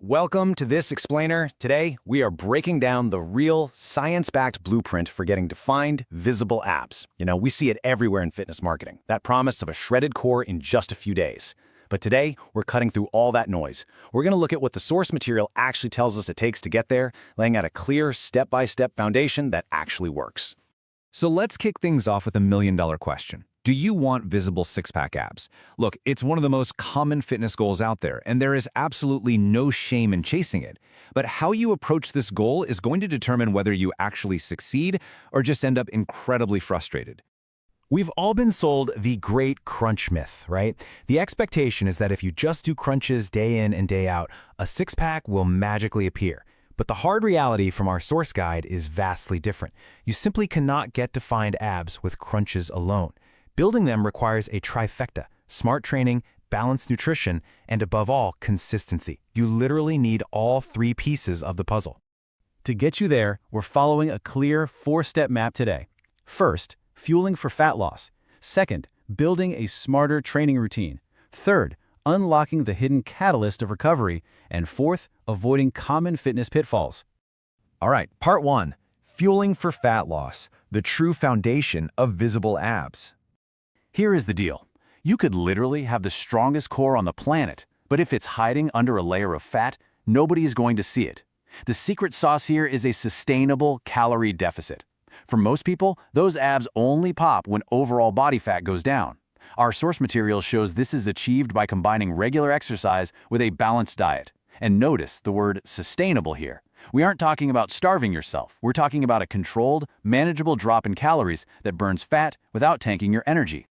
Welcome to this explainer. Today, we are breaking down the real science-backed blueprint for getting defined, visible abs. We see it everywhere in fitness marketing, that promise of a shredded core in just a few days. But today, we're cutting through all that noise. We're going to look at what the source material actually tells us it takes to get there, laying out a clear, step-by-step foundation that actually works. So let's kick things off with a million-dollar question. Do you want visible six-pack abs? Look, it's one of the most common fitness goals out there, and there is absolutely no shame in chasing it. But how you approach this goal is going to determine whether you actually succeed or just end up incredibly frustrated. We've all been sold the great crunch myth, right? The expectation is that if you just do crunches day in and day out, a six-pack will magically appear. But the hard reality from our source guide is vastly different. You simply cannot get defined abs with crunches alone. Building them requires a trifecta: smart training, balanced nutrition, and above all, consistency. You literally need all three pieces of the puzzle. To get you there, we're following a clear four-step map today. First, fueling for fat loss. Second, building a smarter training routine. Third, unlocking the hidden catalyst of recovery. And fourth, avoiding common fitness pitfalls. All right, part one, fueling for fat loss, the true foundation of visible abs. Here is the deal. You could literally have the strongest core on the planet, but if it's hiding under a layer of fat, nobody is going to see it. The secret sauce here is a sustainable calorie deficit. For most people, those abs only pop when overall body fat goes down. Our source material shows this is achieved by combining regular exercise with a balanced diet. And notice the word sustainable here. We aren't talking about starving yourself. We're talking about a controlled, manageable drop in calories that burns fat without tanking your energy.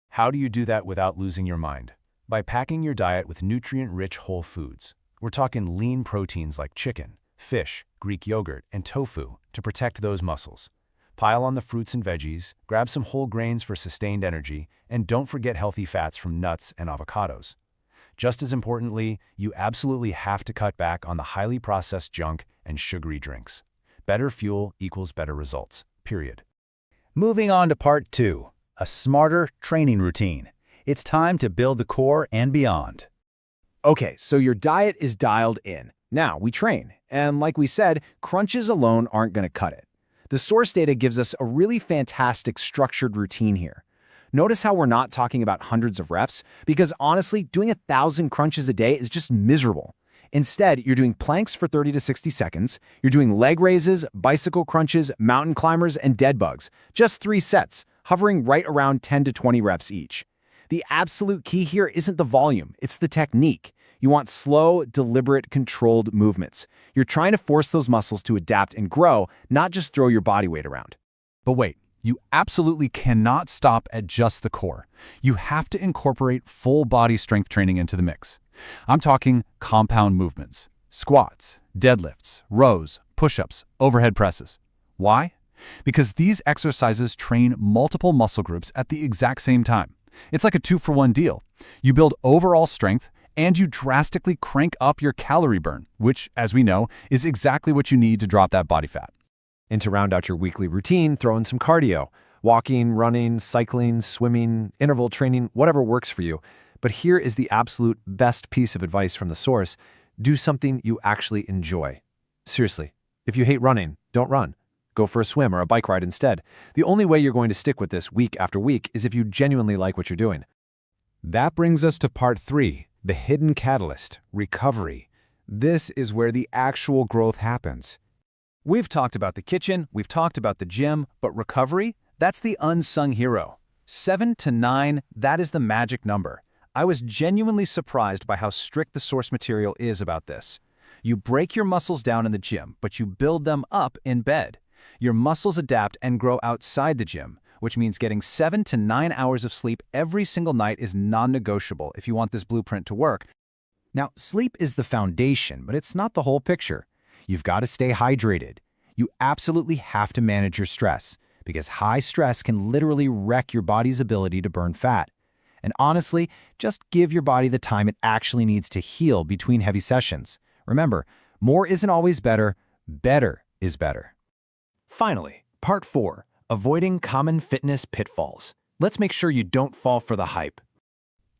How do you do that without losing your mind? By packing your diet with nutrient-rich whole foods. We're talking lean proteins like chicken, fish, Greek yogurt, and tofu to protect those muscles. Pile on the fruits and veggies, grab some whole grains for sustained energy, and don't forget healthy fats from nuts and avocados. Just as importantly, you absolutely have to cut back on the highly processed junk and sugary drinks. Better fuel equals better results, period. Moving on to part two. A smarter training routine. It's time to build the core and beyond. Okay, so your diet is dialed in. Now we train. And like we said, crunches alone aren't going to cut it. The source data gives us a really fantastic structured routine here. Notice how we're not talking about hundreds of reps, because honestly, doing 1,000 crunches a day is just miserable. Instead, you're doing planks for 30 to 60 seconds, you're doing leg raises, bicycle crunches, mountain climbers, and dead bugs. Just 3 sets, hovering right around 10 to 20 reps each. The absolute key here isn't the volume, it's the technique. You want slow, deliberate, controlled movements. You're trying to force those muscles to adapt and grow, not just throw your body weight around. But wait, you absolutely cannot stop at just the core. You have to incorporate full body strength training into the mix. I'm talking compound movements, squats, deadlifts, rows, push-ups, overhead presses. Why? Because these exercises train multiple muscle groups at the exact same time. It's like a 2-for-1 deal. You build overall strength, and you drastically crank up your calorie burn, which, as we know, is exactly what you need to drop that body fat. And to round out your weekly routine, throw in some cardio. Walking, running, cycling, swimming, interval training, whatever works for you. But here is the absolute best piece of advice from the source. Do something you actually enjoy. Seriously, if you hate running, don't run. Go for a swim or a bike ride instead. The only way you're going to stick with this week after week is if you genuinely like what you're doing. That brings us to part three, the hidden catalyst, recovery. This is where the actual growth happens. We've talked about the kitchen, we've talked about the gym, but recovery? That's the unsung hero. 7 to 9, that is the magic number. I was genuinely surprised by how strict the source material is about this. You break your muscles down in the gym, but you build them up in bed. Your muscles adapt and grow outside the gym, which means getting 7 to 9 hours of sleep every single night is non-negotiable if you want this blueprint to work. Now, sleep is the foundation, but it's not the whole picture. You've got to stay hydrated. You absolutely have to manage your stress, because high stress can literally wreck your body's ability to burn fat. And honestly, just give your body the time it actually needs to heal between heavy sessions. Remember, more isn't always better, better is better. Finally, part 4, avoiding common fitness pitfalls. Let's make sure you don't fall for the hype.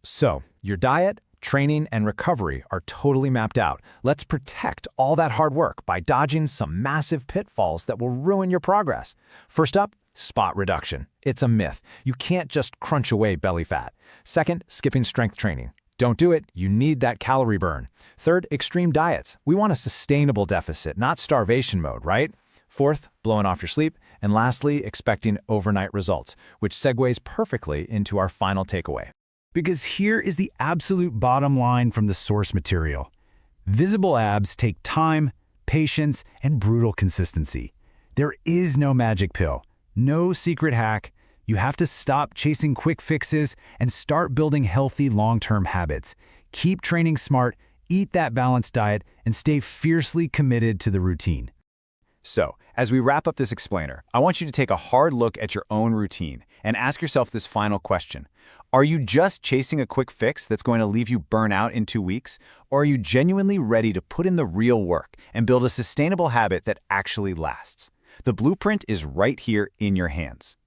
So, your diet, Training and recovery are totally mapped out. Let's protect all that hard work by dodging some massive pitfalls that will ruin your progress. First up, spot reduction. It's a myth. You can't just crunch away belly fat. Second, skipping strength training. Don't do it. You need that calorie burn. Third, extreme diets. We want a sustainable deficit, not starvation mode, right? Fourth, blowing off your sleep. And lastly, expecting overnight results, which segues perfectly into our final takeaway. Because here is the absolute bottom line from the source material. Visible abs take time, patience, and brutal consistency. There is no magic pill, no secret hack. You have to stop chasing quick fixes and start building healthy long-term habits. Keep training smart, eat that balanced diet, and stay fiercely committed to the routine. So, as we wrap up this explainer, I want you to take a hard look at your own routine and ask yourself this final question. Are you just chasing a quick fix that's going to leave you burn out in 2 weeks? Or are you genuinely ready to put in the real work and build a sustainable habit that actually lasts? The blueprint is right here in your hands.